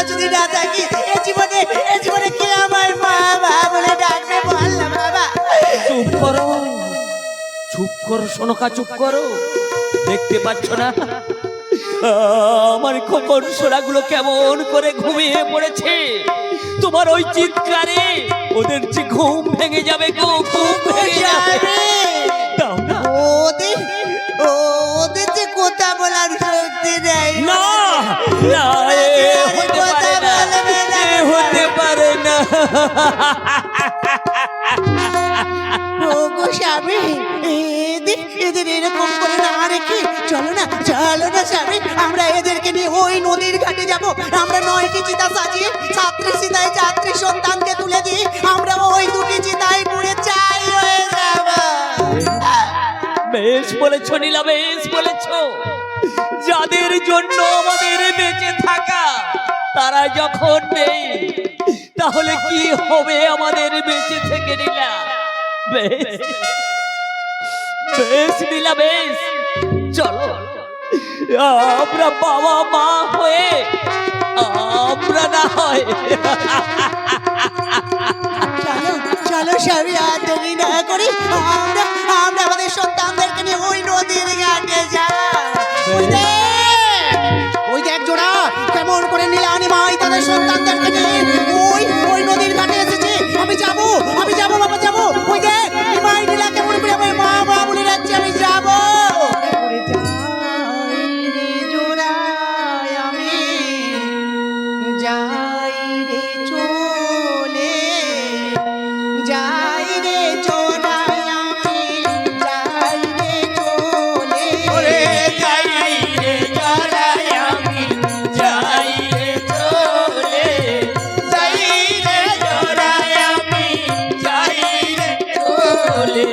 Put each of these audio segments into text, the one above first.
তোরা যদি না থাকি এ জীবনে কে আমার মা বলে ডাকবে বল না বাবা। চুপ করো, চুপ করো সোনকা, চুপ করো। দেখতে পাচ্ছ না আমার খোকন সোনাগুলো কেমন করে ঘুমিয়ে পড়েছে? তোমার ওই চিৎকারে ওদের যে ঘুম ভেঙে যাবে গো, ঘুম ভেঙে যাবে। দাও না, ওদের যে কথা বলার শক্তি নেই। না না, এ হতে পারে না, এ হতে পারে না। ওগো স্বামী, এদের এরকম করে না রেখে চলো না স্বামী, আমরা এদেরকে নিয়ে ওই নদীর ঘাটে যাব। আমরা 9টি চিতা সাজিয়ে ছাত্রী চিতায় যাত্রী সন্তানকে তুলে দিয়ে আমরা ওই 2টি চিতায় পুড়ে চাই হয়ে যাব। বেশ বলেছ নীলা, বেশ বলেছ। যাদের জন্য আমাদের বেঁচে থাকা তারা যখন নেই, তাহলে কি হবে আমাদের বেঁচে থেকে? নীলা বেশ, বেশ নীলা বেশ, চলো আমরা বাবা মা হয়ে আমরা না হয় চলো স্বামী, আর দেরি না করি আমরা আমাদের সন্তানদেরকে নিয়ে ওই নদীর ঘাটে যাই। ওই দেখ জোড়া কেমন করে নীলানি মাই তাদের সন্তানদেরকে নিয়ে ওই নদীর ঘাটে এসেছে। আমি যাবো বাবা, যাবো। ওই দেখ মাই নীলা কেমন করে আমার মা বলে যাচ্ছে, আমি যাবো। যাই রে চলে যাই রে চোরাই আমি যাই রে চলে ওরে যাই রে চড়াই আমি যাই রে চলে, যাই রে চড়াই আমি যাই রে চলে।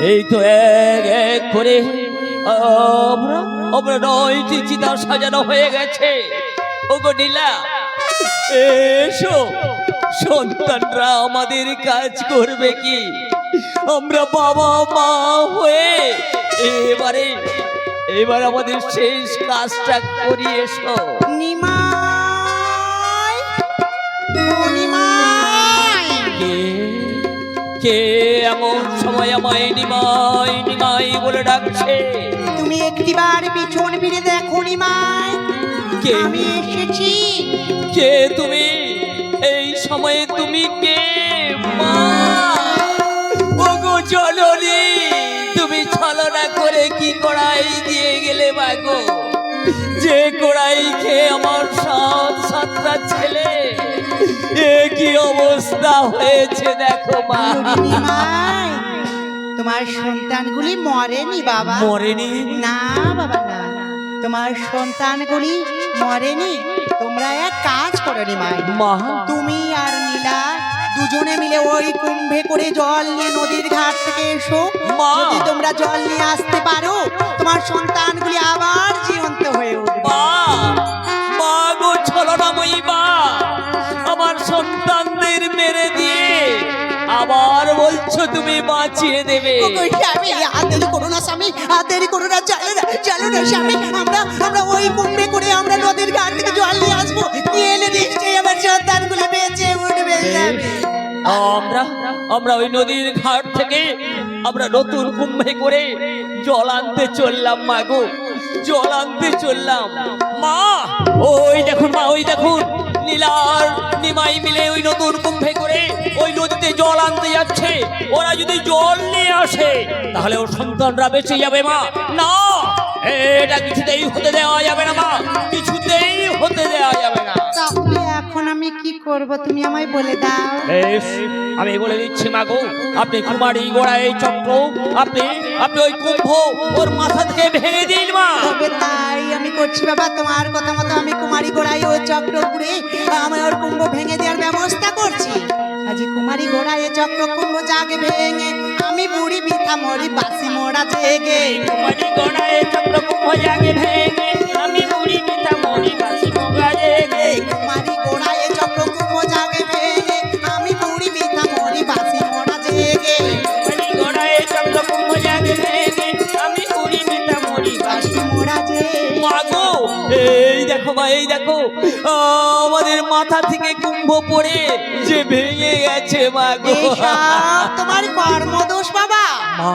এই তো এক এক করে আমরা 9টি চিতা সাজানো হয়ে গেছে। ওগো নীলা, এসো, সন্তানরা আমাদের কাজ করবে কি? আমরা বাবা মা হয়ে এবার আমাদের শেষ কাজটা করি। এসো নিমাই, কে এমন সময় আমায় নিমাই নিমাই বলে ডাকছে? তুমি একটিবার পিছন ফিরে দেখো নিমাই, কে? আমি এসেছি। কে তুমি? এই সময়ে তুমি কে? মা, ওগো জননী, তুমি ছলনা করে কি কড়াই দিয়ে গেলে মাগো? যে কড়াই খেয়ে আমার 7টা ছেলে এ কি অবস্থা হয়েছে দেখো মা। নিমাই, তোমার সন্তানগুলি মরেনি বাবা। মরেনি? না বাবা না, তোমার সন্তানগুলি মরেনি। তোমরা এক কাজ করো নিমাই, মা তুমি আর নীলা দুজনে মিলে ওই কুম্ভে করে জল নিয়ে নদীর ঘাট থেকে এসো। মা। যদি তোমরা জল নিয়ে আসতে পারো, তোমার সন্তানগুলি আবার জীবন্ত হয়ে উঠবে। মা, মা গো ছলনাময়ী মা, আমার সন্তানদের মেরে দিয়ে আবার বলছো তুমি বাঁচিয়ে দেবে। ওগো স্বামী, আর দেরি করো না স্বামী, আর দেরি করো না, চলো না, চলো না স্বামী। আমরা ওই কুম্ভে করে আমরা নদীর ঘাট থেকে জল নিয়ে আসবো। নিয়ে এলে নিশ্চয়ই আমার সন্তানগুলো বেঁচে উঠবে স্বামী। আমরা ওই নদীর ঘাট থেকে আমরা নতুন কুম্ভে করে জল আনতে চললাম মা গো, জল আনতে চললাম। মা ওই দেখুন মা, ওই দেখুন নীলার নিমাই মিলে ওই নতুন কুম্ভে করে ওই নদীতে জল আনতে যাচ্ছে। ওরা যদি জল নিয়ে আসে তাহলে ওর সন্তানরা বেঁচে যাবে মা। না, এটা কিছুতেই হতে দেওয়া যাবে না মা, কিছুতেই হতে দেওয়া যাবে না। তাহলে এখন আমি কি করব তুমি আমায় বলে দাও। বেশ, আমি বলে দিচ্ছি মা গো, আপনি কুমারী গোড়া এই চক্র আপনি আপনি ওই কুম্ভ ওর মাথা থেকে ভেঙে দিন মা। তবে তাই আমি করছি বাবা, তোমার কথা মতো আমি কুমারী গোড়ায় ওই চক্র ঘুরে আমি ওর কুম্ভ ভেঙে দেওয়ার ব্যবস্থা করছি। আজ কুমারী গোড়ায় চক্র কুম্ভ জাগে ভেঙে আমি বুড়ি বিথা মরি বাসি মোড়া জেগে। কুমারী গোড়া এই চক্র কুম্ভ জাগে ভেঙে আমি বুড়ি পিতা মরি বাসি মোগা জেগে। কুমারী গোড়ায় চক্র কুম্ভ জাগে ভেঙে আমি বুড়ি বিথা মরি বাসি মোড়া জেগে। কুমারী গোড়া এই চক্র কুম্ভ জাগে ভেঙে আমি বুড়ি পিতা মরি বাসি বাসি মোড়া জেগে। মা গো, এই দেখো মা, এই দেখো আমাদের মাথা থেকে কুম্ভ পড়ে যে ভেঙে গেছে মা গো। এইসব তোমার কর্মদোষ বাবা, মা,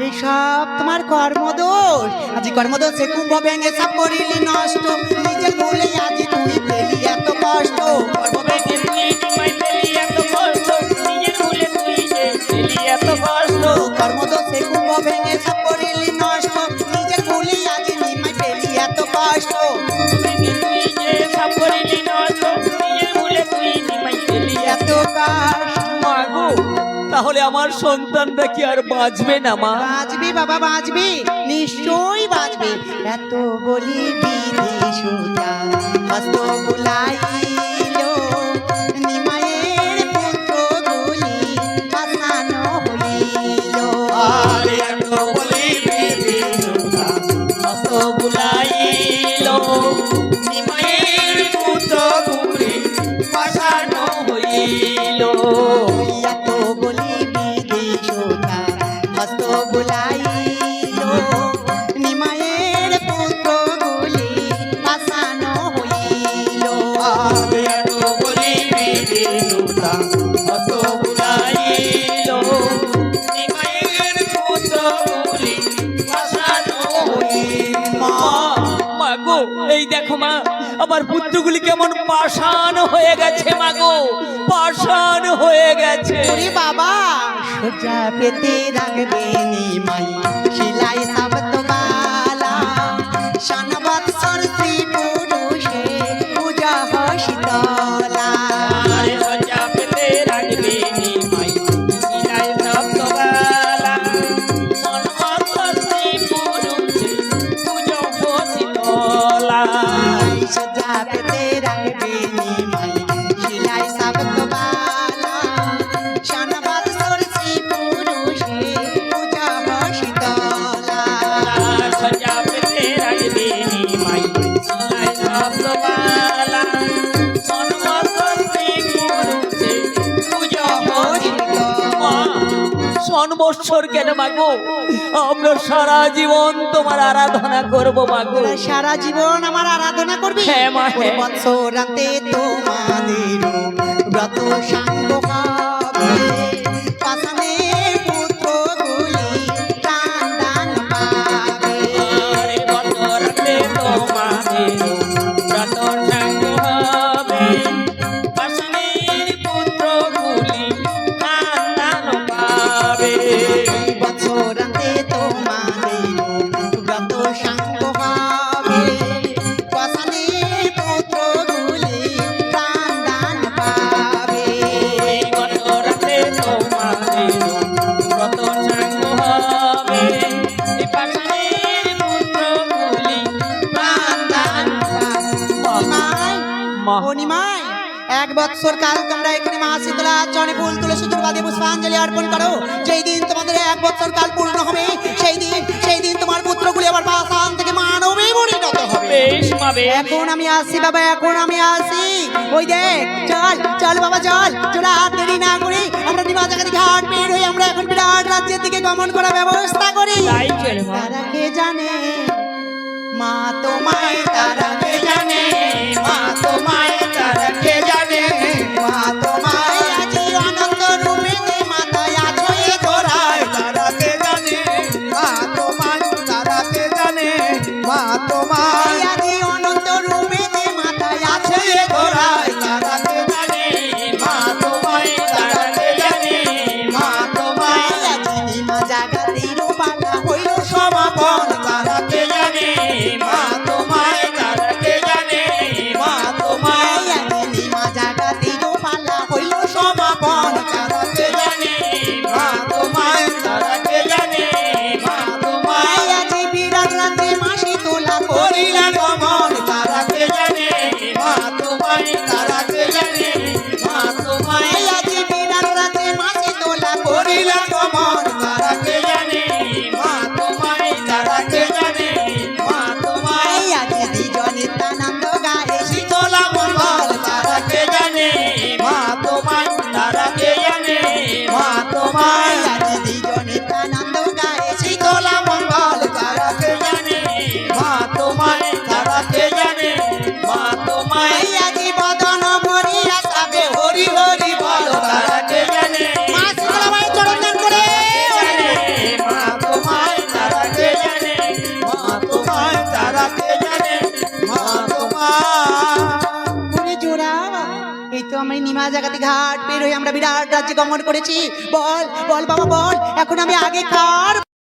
এইসব তোমার কর্মদোষ। আজি কর্মদোষে কুম্ভ ভেঙে সব করিলি নষ্ট, নিজের ভুলে আজি তুই পেলি এত কষ্ট। কর্ম ভেঙে তুই নিমাই পেলি এত কষ্ট, নিজের ভুলে তুই যে পেলি এত কষ্ট। কর্মদোষে কুম্ভ ভেঙে সব করিলি নষ্ট, নিজের ভুলে আজি নিমাই পেলি এত কষ্ট। ভেঙে তুই যে সব করিলি নষ্ট, নিজের ভুলে তুই নিমাই পেলি এত। এত কষ্ট। মা গো, তাহলে আমার সন্তানটা কি আর বাঁচবে না মা? বাঁচবি বাবা, বাঁচবি, নিশ্চয়ই বাঁচবি। এত বলি বিধি সুতা হস্ত বুলাইল, নিমায়ের পুত্র গুলি পাসানো হইল। আরে এত বলি বিধি সুতা হস্ত বুলাইল, নিমায়ের পুত্র গুলি পাসানো হইল। এত বলি বিধি সুতা হস্ত বুলাইল, নিমায়ের পুত্র গুলি পাসানো হইল। আরে এত বলি বিধি সুতা হস্ত বুলাইল, নিমায়ের পুত্র গুলি পাসানো হইল। মা গো, এই দেখো মা, আমার পুত্রগুলি কেমন পাষাণ হয়ে গেছে মা গো, পাষাণ হয়ে গেছে। ওরে বাবা, সোজা পেতে রাখবে নিমাই শিলাই সাবত বালা, শানবৎসর শ্রী পুরুষে পূজা শীতলা। আরে সজ্জা পেতে রাখবে নিমাই শিলাই সপ্তবালা, মনমত শ্রী পুরুষে পূজা শীতলা। সোজা পেতে রাখবে নিমাই শিলাই সাবত বালা, শানবৎসর শ্রী পুরুষে পূজা শীতলা। সজ্জা পেতে রাখবে নিমাই শিলাই সপ্তবালা, মনমত শ্রী পুরুষে পূজা শীতলা। সনবৎসর কেন মাগো, আমরা সারা জীবন তোমার আরাধনা করব মাগো। তোরা সারা জীবন আমার আরাধনা করবি। হ্যাঁ মা, হ্যাঁ। বৎসরান্তে তোমাদের ব্রত সাঙ্গ হবে, পাশানে পুত্র গুলি প্রাণ দান পাবে। আরে বছরাতে তোমাদের ব্রত সাঙ্গ হবে, পাশানের পুত্রগুলি প্রাণ পাবে। বৎসরান্তে তোমাদের ব্রত সাঙ্গ হবে, পাশানে পুত্র গুলি প্রাণ দান পাবে। এক বৎসর কাল তোমরা এখানে মা শীতলা চরণে ফুল তুলসী দুর্বাদে পুষ্পাঞ্জলি অর্পণ করো। যেই দিন তোমাদের এক বৎসর কাল পূর্ণ হবে সেই দিন তোমার পুত্রগুলি আবার পাষাণ থেকে মানবে পরিণত হবে। বেশ মা বেশ। এখন আমি আসি বাবা, এখন আমি আসি। ওই দেখ, চল চল বাবা চল, চল আর দেরি না করে আমরা নিমাজাগাতি ঘাট বের হয়ে আমরা এখন বিরাট রাজ্যের দিকে গমন করার ব্যবস্থা করি। তাই চল মা। তারা কে জানে মা তোমায়, তারা কে জানে মা তোমায়, তারা কে জানে মা তোমায়। আজি অনন্ত রূপে যে মাতায় আছো এ ধরায়, তারা কে জানে মা তোমায়, তারা কে জানে মা তোমায়। আজি অনন্ত রূপে যে মাতায় আছো আছে এ ধরায়, গোড়ায় তারা কে জানে মা তোমায়, তারা কে জানে মা তোমায়। আজি নিমা জাগাতি রূপালা হইল সমাপন তারা কে জানে মা তোমায়, তারা কে জানে মা তোমায়। আজি নিমা জাগাতি রূপালা হইল সমাপন তারা কে জানে মা তোমায়, তারা কে জানে মা তোমায়। আজি বিরাট রাজ্যে মাসি তোলা করিলা গমন তারা কে জানে মা তোমায়, তারা কে জানে মা তোমায়। আজি বিরাট রাজ্যে মাসি তোলা করিলা গমন তারা কে জানে মা তোমায়, তারা কে জানে মা তোমায়। আজি দ্বিজ নিত্যানন্দ গায়ে শীতলা মঙ্গল তারা কে জানে মা তোমায়, তারা কে জানে মা তোমায়। আজি দ্বিজ নিত্যানন্দ গায়ে শীতলা মঙ্গল তারা কে জানে মা তোমায়, তারা কে জানে মা তোমায়। আজি বদন ভরিয়া সাবে হরি হরি বল তারা কে জানে মা শীতলা মায়ের চরণ দান করে মা তোমায়, তারা কে জানে মা তোমায়, তারা কে জানে মা তোমায়। ওরে জোড়া, এই তো আমি নিমা জাগাতি ঘাট বের হয়ে আমরা বিরাট রাজ্যে গমন করেছি। বল বল বাবা বল, এখন আমি আগে কার